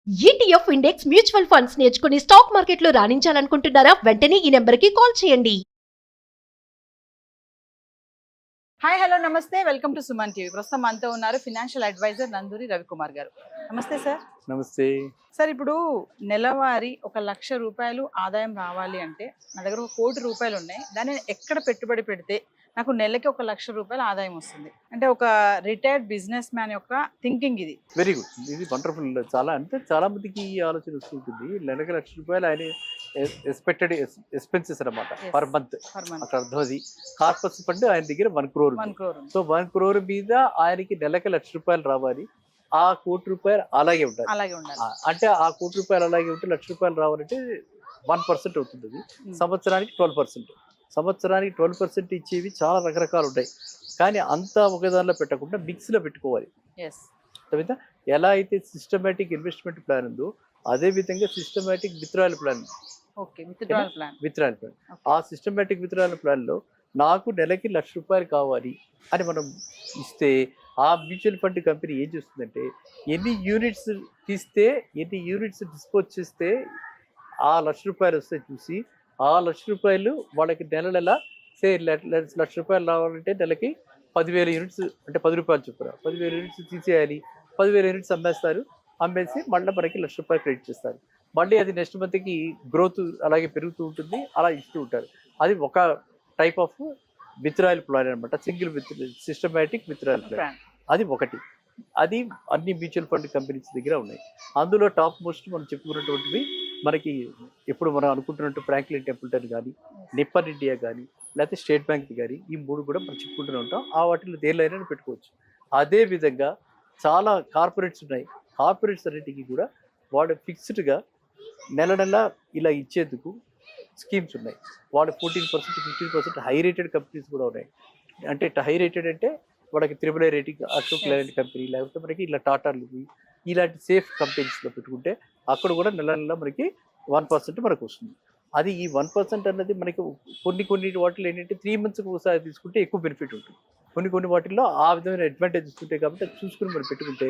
ETF index mutual funds నేర్చుకుని stock మార్కెట్లో రాణించాలనుకుంటున్నారా? వెంటనే ఈ నెంబర్కి కాల్ చేయండి. హాయ్ హలో నమస్తే వెల్కమ్ టు సుమన్ టీవీ. ప్రస్తుతం మనతో ఉన్నారు ఫినాన్షియల్ అడ్వైజర్ నందూరి రవికుమార్ గారు. నమస్తే సార్. నమస్తే. సార్, ఇప్పుడు నెలవారీ 1,00,000 రూపాయలు ఆదాయం రావాలి అంటే నా దగ్గర 1,00,00,000 రూపాయలు ఉన్నాయి. దాన్ని ఎక్కడ పెట్టుబడి పెడితే నాకు నెలకి 1,00,000 రూపాయలు ఆదాయం వస్తుంది అంటే ఒక రిటైర్డ్ బిజినెస్ మ్యాన్ యొక్క థింకింగ్ ఇది. వెరీ గుడ్, ఇది వండర్ఫుల్. చాలా అంటే చాలా మందికి ఈ ఆలోచన వస్తుంటుంది. నెలకు ₹1,00,000 ఆయన ఎక్స్పెక్టెడ్ ఎక్స్పెన్సెస్ అనమాట పర్ మంత్. అక్కడ అర్థం అది. కార్పస్ ఫండ్ ఆయన దగ్గర 1 crore. సో 1 crore మీద ఆయనకి నెలకి ₹1,00,000 రావాలి. ఆ ₹1,00,00,000 అలాగే ఉండాలి. అంటే ఆ ₹1,00,00,000 అలాగే ఉంటే ₹1,00,000 రావాలంటే 1% అవుతుంది. అది సంవత్సరానికి 12%. సంవత్సరానికి 12% ఇచ్చేవి చాలా రకరకాలు ఉంటాయి. కానీ అంతా ఒకదానిలో పెట్టకుండా మిక్స్లో పెట్టుకోవాలి. ఎలా అయితే సిస్టమేటిక్ ఇన్వెస్ట్మెంట్ ప్లాన్ ఉందో అదే విధంగా systematic withdrawal plan. Withdrawal plan. ఆ సిస్టమేటిక్ విత్డ్రాయల్ ప్లాన్లో నాకు నెలకి ₹1,00,000 కావాలి అని మనం ఇస్తే ఆ మ్యూచువల్ ఫండ్ కంపెనీ ఏం చేస్తుందంటే ఎన్ని యూనిట్స్ తీస్తే ఎన్ని యూనిట్స్ డిస్పోజ్ చేస్తే ఆ ₹1,00,000 వస్తే చూసి ఆ ₹1,00,000 వాళ్ళకి నెల ₹1,00,000 రావాలంటే నెలకి 10,000 యూనిట్స్ అంటే ₹10 చొప్పున 10,000 యూనిట్స్ తీసేయాలి. 10,000 యూనిట్స్ అమ్మేస్తారు. అమ్మేసి మళ్ళీ మనకి ₹1,00,000 క్రెడిట్ చేస్తారు. మళ్ళీ అది నెక్స్ట్ మంత్కి గ్రోత్ అలాగే పెరుగుతూ ఉంటుంది. అలా ఇస్తూ ఉంటారు. అది ఒక టైప్ ఆఫ్ విత్డ్రాయల్ ప్లాన్ అనమాట. Single systematic withdrawal plan. అది ఒకటి. అది అన్ని మ్యూచువల్ ఫండ్ కంపెనీస్ దగ్గర ఉన్నాయి. అందులో టాప్ మోస్ట్ మనం చెప్పుకున్నటువంటివి మనకి ఎప్పుడు మనం అనుకుంటున్నట్టు ఫ్రాంక్లిన్ టెంపుల్టన్ కానీ, నిప్పన్ ఇండియా కానీ, లేకపోతే స్టేట్ బ్యాంక్ కానీ, ఈ 3 కూడా మనం చెప్పుకుంటూనే ఉంటాం. ఆ వాటిలో దేనిలైనా పెట్టుకోవచ్చు. అదే విధంగా చాలా కార్పొరేట్స్ ఉన్నాయి. కార్పొరేట్స్ అన్నిటికీ కూడా వాడు ఫిక్స్డ్గా నెల ఇలా ఇచ్చేందుకు స్కీమ్స్ ఉన్నాయి. వాడు 14%, 15% హై రేటెడ్ కంపెనీస్ కూడా ఉన్నాయి. అంటే హై రేటెడ్ అంటే వాళ్ళకి AAA rating Ashok Leyland company, లేకపోతే మనకి ఇలా టాటాలు ఇలాంటి సేఫ్ కంపెనీస్లో పెట్టుకుంటే అక్కడ కూడా నెల మనకి 1% మనకు వస్తుంది. అది ఈ 1% అన్నది మనకి కొన్ని వాటిలో ఏంటంటే 3 monthsకి ఒకసారి తీసుకుంటే ఎక్కువ బెనిఫిట్ ఉంటుంది. కొన్ని వాటిల్లో ఆ విధమైన అడ్వాంటేజ్ ఉంటాయి. కాబట్టి అది చూసుకుని మనం పెట్టుకుంటే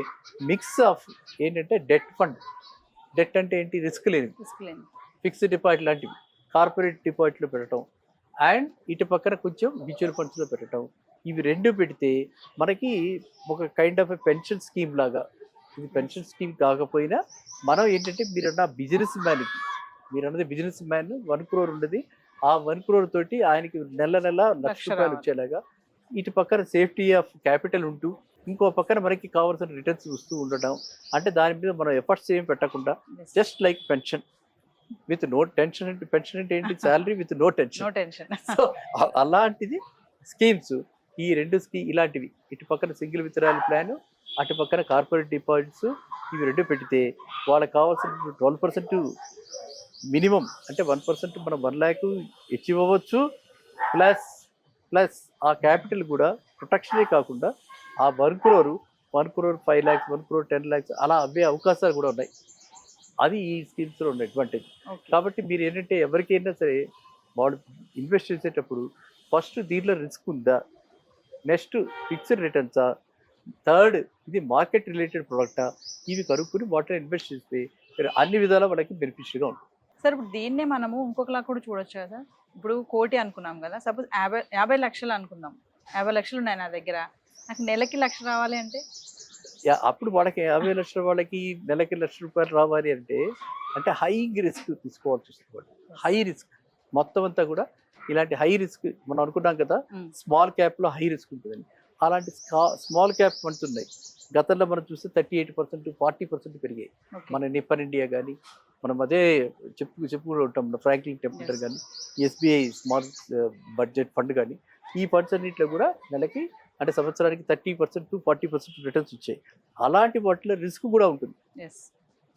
మిక్స్ ఆఫ్ ఏంటంటే డెట్ ఫండ్. డెట్ అంటే ఏంటి? రిస్క్ లేని ఫిక్స్డ్ డిపాజిట్ లాంటివి కార్పొరేట్ డిపాజిట్లో పెట్టడం అండ్ ఇటు పక్కన కొంచెం మ్యూచువల్ ఫండ్స్లో పెట్టడం. ఇవి 2 పెడితే మనకి ఒక కైండ్ ఆఫ్ పెన్షన్ స్కీమ్ లాగా. ఇది పెన్షన్ స్కీమ్ కాకపోయినా మనం ఏంటంటే మీరన్న బిజినెస్ మ్యాన్కి మీరన్నది బిజినెస్ మ్యాన్ 1 crore ఉండేది. ఆ 1 crore తోటి ఆయనకి నెల ₹1,00,000 వచ్చేలాగా ఇటు పక్కన సేఫ్టీ ఆఫ్ క్యాపిటల్ ఉంటూ ఇంకో పక్కన మనకి కావాల్సిన రిటర్న్స్ వస్తూ ఉండడం. అంటే దాని మీద మనం ఎఫర్ట్స్ ఏమి పెట్టకుండా just like pension with no tension. అంటే పెన్షన్ అంటే ఏంటి? Salary with no tension. So అలాంటిది స్కీమ్స్. ఈ 2 ఇలాంటివి ఇటు పక్కన సింగిల్ విత్డ్రాయల్ ప్లాన్, అటు పక్కన కార్పొరేట్ డిపాజిట్స్, ఇవి 2 పెడితే వాళ్ళకి కావాల్సిన 12% మినిమం. అంటే 1% మనం 1 lakh అచీవ్ అవ్వచ్చు. ప్లస్ ఆ క్యాపిటల్ కూడా ప్రొటెక్షనే కాకుండా ఆ 1 crore 5 lakhs, 1 crore 10 lakhs అలా అవ్వే అవకాశాలు కూడా ఉన్నాయి. అది ఈ స్కీమ్స్లో ఉన్న అడ్వాంటేజ్. కాబట్టి మీరు ఏంటంటే ఎవరికైనా సరే వాళ్ళు ఇన్వెస్ట్ చేసేటప్పుడు ఫస్ట్ దీంట్లో రిస్క్ ఉందా, నెక్స్ట్ ఫిక్స్డ్ రిటర్న్సా, థర్డ్ ఇది మార్కెట్ రిలేటెడ్ ప్రోడక్టా, ఇవి కనుక్కొని వాటిని ఇన్వెస్ట్ చేస్తే అన్ని విధాలా వాళ్ళకి బెనిఫిషియల్గా ఉంటుంది. సార్, ఇప్పుడు దీన్నే మనము ఇంకొకలా కూడా చూడొచ్చు కదా. ఇప్పుడు 1,00,000 అనుకున్నాం కదా. సపోజ్ 50 లక్షలు అనుకుందాం. 50 లక్షలు ఉన్నాయి నా దగ్గర. నాకు నెలకి 1,00,000 రావాలి అంటే అప్పుడు వాళ్ళకి 50 లక్షల వాళ్ళకి నెలకి ₹1,00,000 రావాలి అంటే హై రిస్క్ తీసుకోవాల్సి వస్తుంది. హై రిస్క్ మొత్తం అంతా కూడా ఇలాంటి హై రిస్క్ మనం అనుకున్నాం కదా. స్మాల్ క్యాప్లో హై రిస్క్ ఉంటుందండి. అలాంటి స్మాల్ క్యాప్ ఫండ్స్ ఉన్నాయి. గతంలో మనం చూస్తే 38%, 40% పెరిగాయి. మన నిప్పన్ ఇండియా కానీ, మనం అదే చెప్పుకుంటూ ఉంటాం. ఫ్రాంక్లిన్ టెంపుల్టన్ కానీ, SBI స్మాల్ బడ్జెట్ ఫండ్ కానీ, ఈ ఫండ్స్ అన్నింటిలో కూడా నెలకి అంటే సంవత్సరానికి 30% to 40% రిటర్న్స్ వచ్చాయి. అలాంటి వాటిలో రిస్క్ కూడా ఉంటుంది.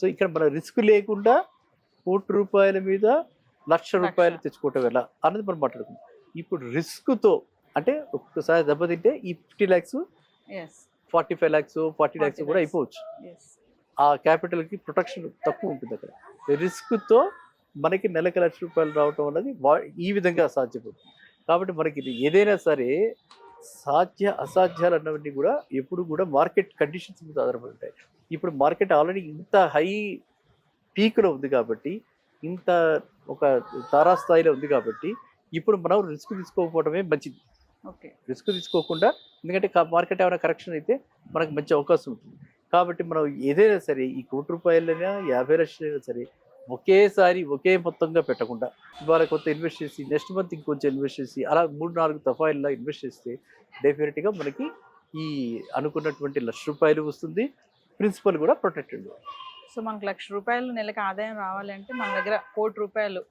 సో ఇక్కడ మన రిస్క్ లేకుండా ₹1,00,000 మీద ₹1,00,000 తెచ్చుకోవటం ఎలా అన్నది మనం మాట్లాడుకుందాం. ఇప్పుడు రిస్క్తో అంటే ఒక్కసారి దెబ్బతింటే ఈ 50 lakhs 45 lakhs 40 lakhs కూడా అయిపోవచ్చు. ఆ క్యాపిటల్కి ప్రొటెక్షన్ తక్కువ ఉంటుంది. అక్కడ రిస్క్తో మనకి నెలకి ₹1,00,000 రావటం అనేది ఈ విధంగా సాధ్యపడుతుంది. కాబట్టి మనకి ఏదైనా సరే అసాధ్యాలు అన్నవన్నీ కూడా ఎప్పుడు కూడా మార్కెట్ కండిషన్స్ మీద ఆధారపడి ఉంటాయి. ఇప్పుడు మార్కెట్ ఆల్రెడీ ఇంత హై పీక్లో ఉంది కాబట్టి, ఇంత ఒక తారాస్థాయిలో ఉంది కాబట్టి ఇప్పుడు మనం రిస్క్ తీసుకోకపోవడమే మంచిది. ఓకే. రిస్క్ తీసుకోకుండా, ఎందుకంటే మార్కెట్ ఏమైనా కరెక్షన్ అయితే మనకు మంచి అవకాశం ఉంటుంది. కాబట్టి మనం ఏదైనా సరే ఈ ₹1,00,00,000 50 లక్షలైనా సరే ఒకేసారి ఒకే మొత్తంగా పెట్టకుండా ఇవాళ కొంత ఇన్వెస్ట్ చేసి నెక్స్ట్ మంత్ ఇంకొంచెం ఇన్వెస్ట్ చేసి అలా 3-4 దఫాయిల్లో ఇన్వెస్ట్ చేస్తే డెఫినెట్గా మనకి ఈ అనుకున్నటువంటి ₹1,00,000 వస్తుంది. ప్రిన్సిపల్ కూడా ప్రొటెక్టెడ్. సో మనకు ₹1,00,000 నెలకు ఆదాయం రావాలి అంటే మన దగ్గర ₹1,00,00,000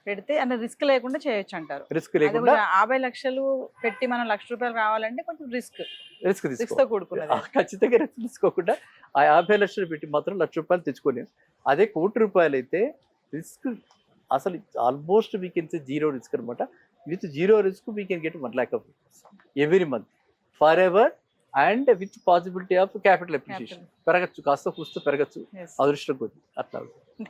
పెడితే అంటే రిస్క్ లేకుండా చేయొచ్చు అంటారు. రిస్క్ లేకుండా 50 లక్షలు పెట్టి మనం ₹1,00,000 రావాలంటే కొంచెం రిస్క్ తీసుకో కూడుకున్నది. ఖచ్చితంగా రిస్క్ తీసుకోకుండా ఆ 50 లక్షలు పెట్టి మాత్రం ₹1,00,000 తెచ్చుకోలేము. అదే ₹1,00,00,000 అయితే రిస్క్ అసలు almost we can say zero risk అనమాట. With zero risk we can get 1 lakh of every month for ever and with possibility of capital appreciation. పెరగచ్చు, కాస్త కూస్త పెరగచ్చు, అదృష్టం కొద్ది అట్లా.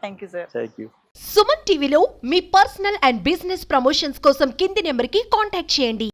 Thank you sir. Thank you. Suman టీవీలో మీ పర్సనల్ అండ్ బిజినెస్ ప్రమోషన్స్ కోసం కింది నెంబర్కి కాంటాక్ట్ చేయండి.